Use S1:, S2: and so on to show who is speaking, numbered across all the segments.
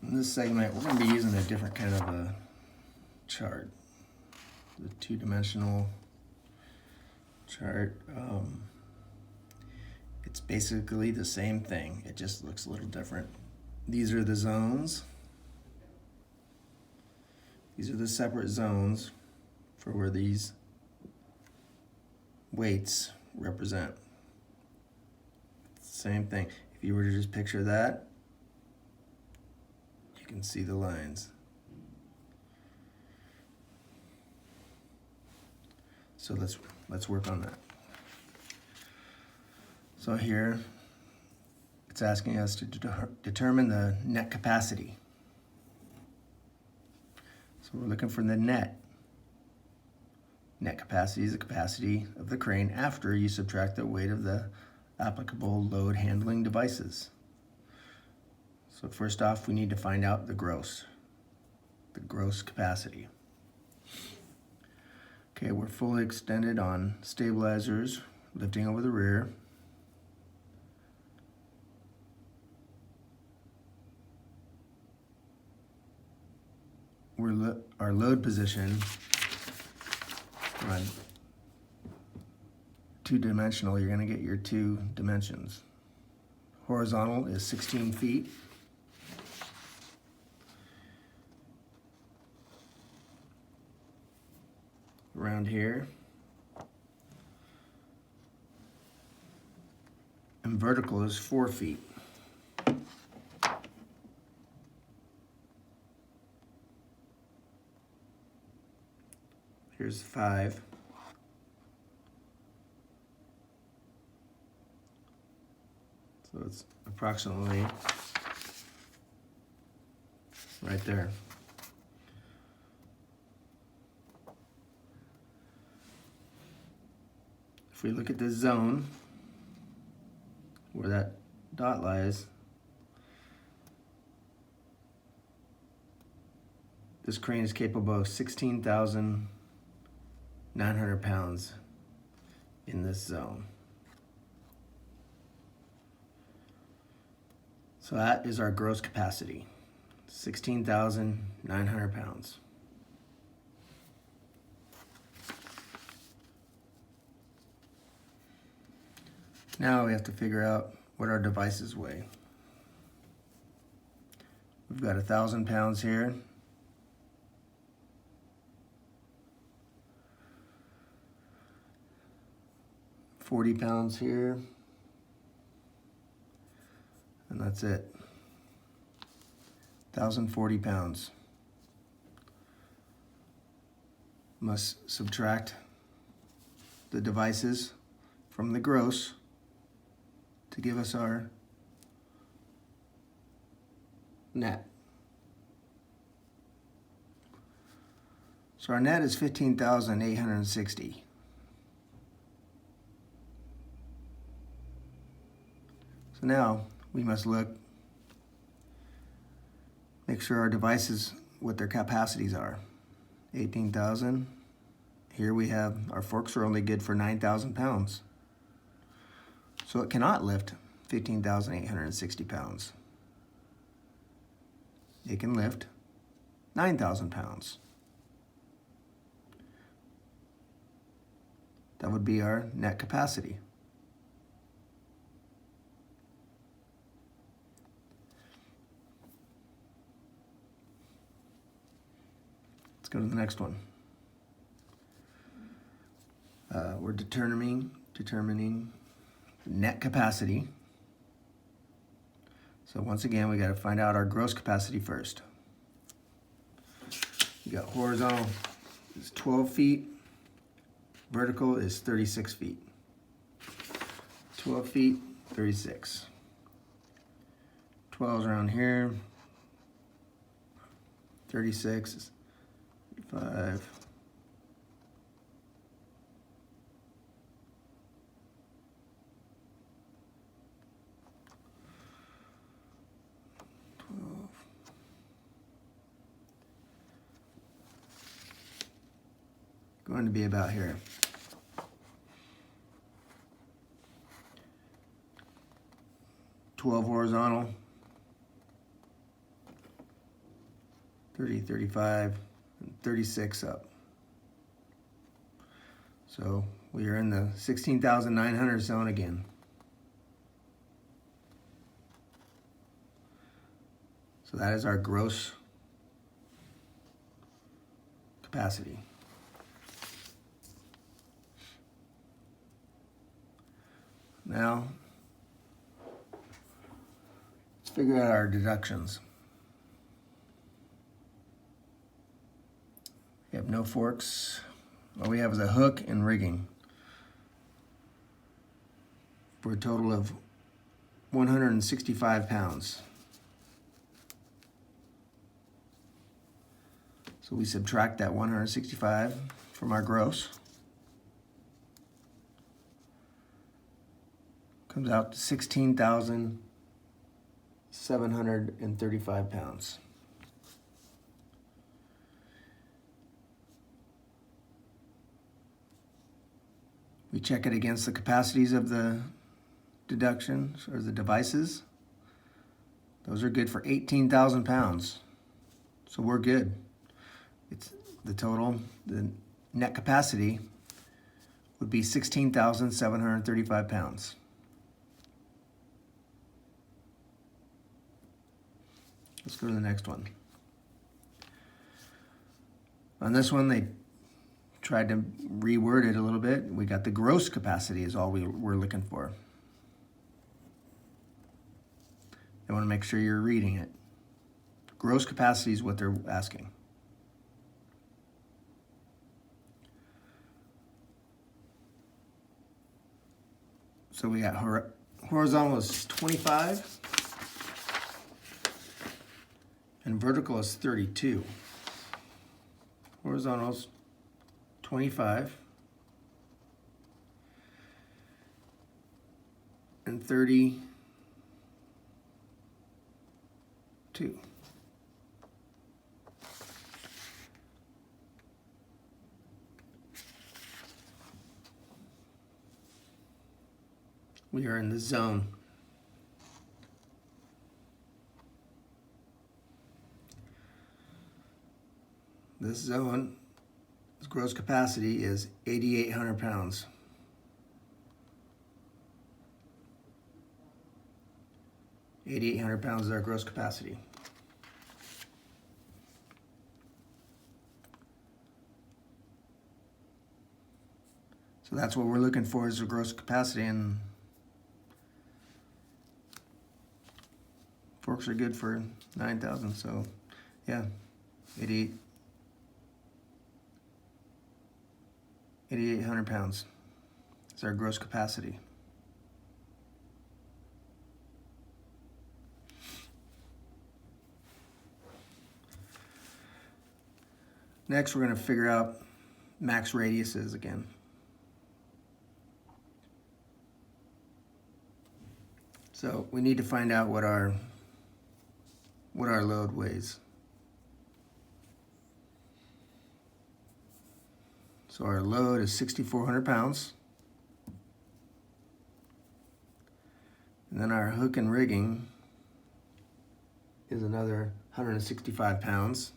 S1: In this segment, we're going to be using a different kind of a chart, the two-dimensional chart. It's basically the same thing, it just looks a little different. These are the zones. These are the separate zones for where these weights represent. Same thing. If you were to just picture that, you can see the lines. So let's work on that. So here, it's asking us to determine the net capacity. So we're looking for the net. Net capacity is the capacity of the crane after you subtract the weight of the applicable load handling devices. So first off, we need to find out the gross capacity. Okay, we're fully extended on stabilizers, lifting over the rear. Our load position on two-dimensional, you're going to get your two dimensions. Horizontal is 16 feet. Around here. And vertical is 4 feet. Here's 5. So it's approximately right there. If we look at this zone, where that dot lies, this crane is capable of 16,900 pounds in this zone. So that is our gross capacity, 16,900 pounds. Now we have to figure out what our devices weigh. We've got 1,000 pounds here. £40 here. And that's it. 1,040 pounds. Must subtract the devices from the gross to give us our net. So our net is 15,860. So now we must make sure our devices, what their capacities are. 18,000. Here we have, our forks are only good for 9,000 pounds. So it cannot lift 15,860 pounds. It can lift 9,000 pounds. That would be our net capacity. Let's go to the next one. We're determining net capacity. So once again, we got to find out our gross capacity first. We got horizontal is 12 feet, vertical is 36 feet. 12 feet, 36. 12's around here. 36 is 5. 12. Going to be about here. $12 horizontal, 30, 35, and 36 up. So we are in the 16,900 zone again. So that is our gross capacity. Now, let's figure out our deductions. We have no forks. All we have is a hook and rigging for a total of 165 pounds. So we subtract that 165 from our gross. Comes out to 16,735 pounds. We check it against the capacities of the deductions or the devices. Those are good for 18,000 pounds. So we're good. It's the total, the net capacity would be 16,735 pounds. Let's go to the next one. On this one, they tried to reword it a little bit. We got the gross capacity is all we're looking for. They want to make sure you're reading it. Gross capacity is what they're asking. So we got horizontal is 25 and vertical is 32. Horizontal's 25 and 32. We are in the zone. This zone, its gross capacity is 8,800 pounds. £8,800 is our gross capacity. So that's what we're looking for is the gross capacity, and forks are good for 9,000. So yeah, 8,800 pounds. It's our gross capacity. Next, we're going to figure out max radiuses again. So we need to find out what our load weighs. So our load is 6,400 pounds. And then our hook and rigging is another 165 pounds.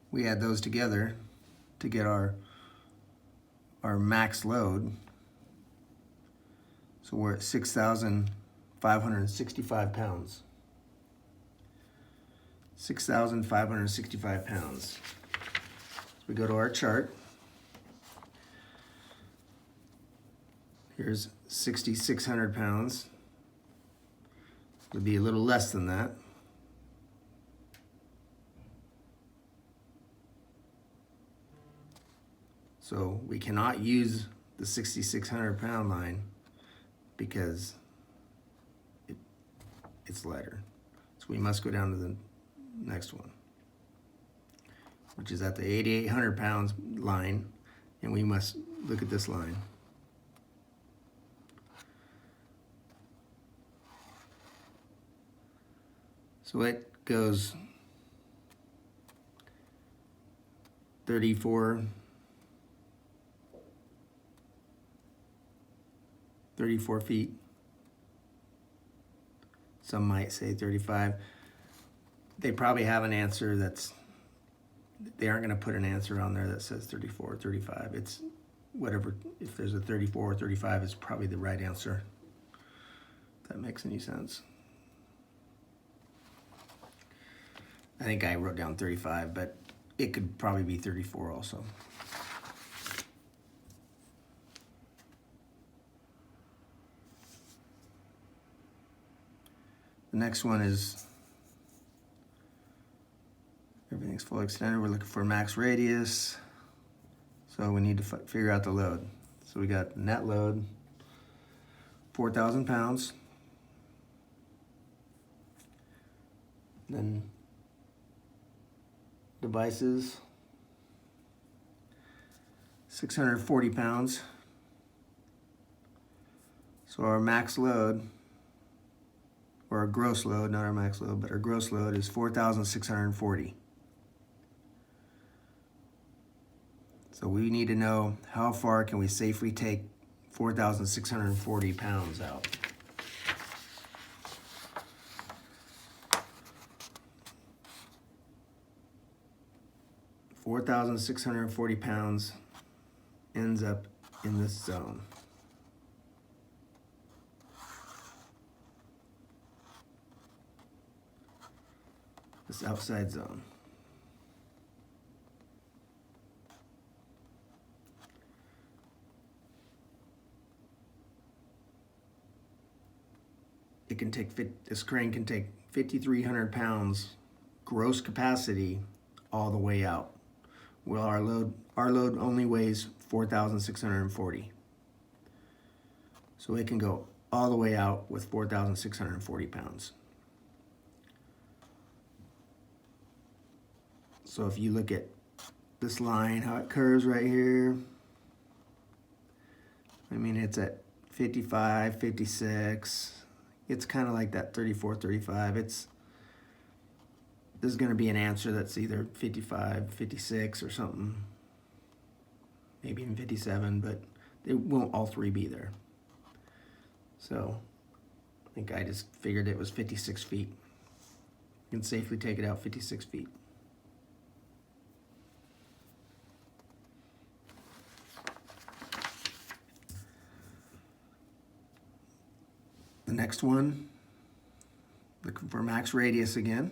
S1: We add those together to get our max load. So we're at 6,565 pounds. 6,565 pounds. So we go to our chart. Here's 6,600 pounds. Would be a little less than that. So we cannot use the 6,600 pound line because it's lighter. So we must go down to the next one, which is at the 8,800 pounds line, and we must look at this line. So it goes 34 feet. Some might say 35. They probably have an answer they aren't going to put an answer on there that says 34 or 35. It's whatever. If there's a 34 or 35, it's probably the right answer. If that makes any sense. I think I wrote down 35, but it could probably be 34 also. The next one is everything's fully extended. We're looking for max radius. So we need to figure out the load. So we got net load, 4,000 pounds. Then devices, 640 pounds. So our max load, or our gross load, not our max load, but our gross load is 4,640. So we need to know how far can we safely take 4,640 pounds out. £4,640 ends up in this zone. This outside zone. It can take, this crane can take 5,300 pounds gross capacity all the way out. Well, our load only weighs 4,640. So it can go all the way out with 4,640 pounds. So if you look at this line, how it curves right here, I mean, it's at 55, 56. It's kind of like that 34, 35. There's going to be an answer that's either 55, 56 or something. Maybe even 57, but they won't all three be there. So I think I just figured it was 56 feet. You can safely take it out 56 feet. The next one, looking for max radius again.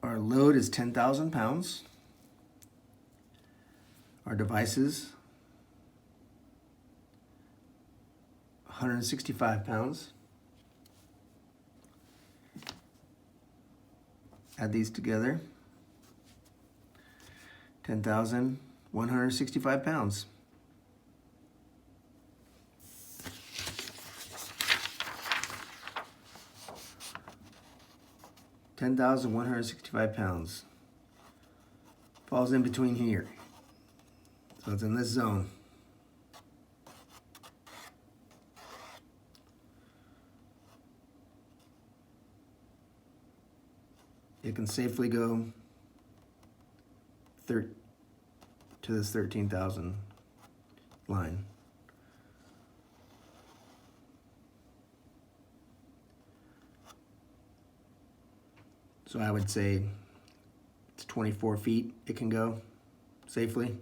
S1: Our load is 10,000 pounds. Our devices, 165 pounds. Add these together, 10,165 pounds. £10,165 falls in between here, so it's in this zone. It can safely go to this 13,000 line. So I would say it's 24 feet it can go safely.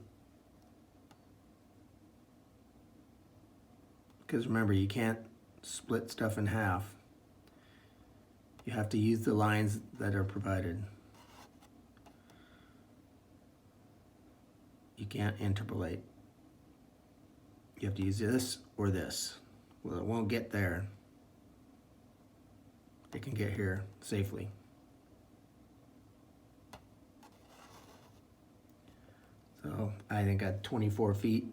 S1: Because remember, you can't split stuff in half. You have to use the lines that are provided. You can't interpolate. You have to use this or this. Well, it won't get there. It can get here safely. So I think at 24 feet,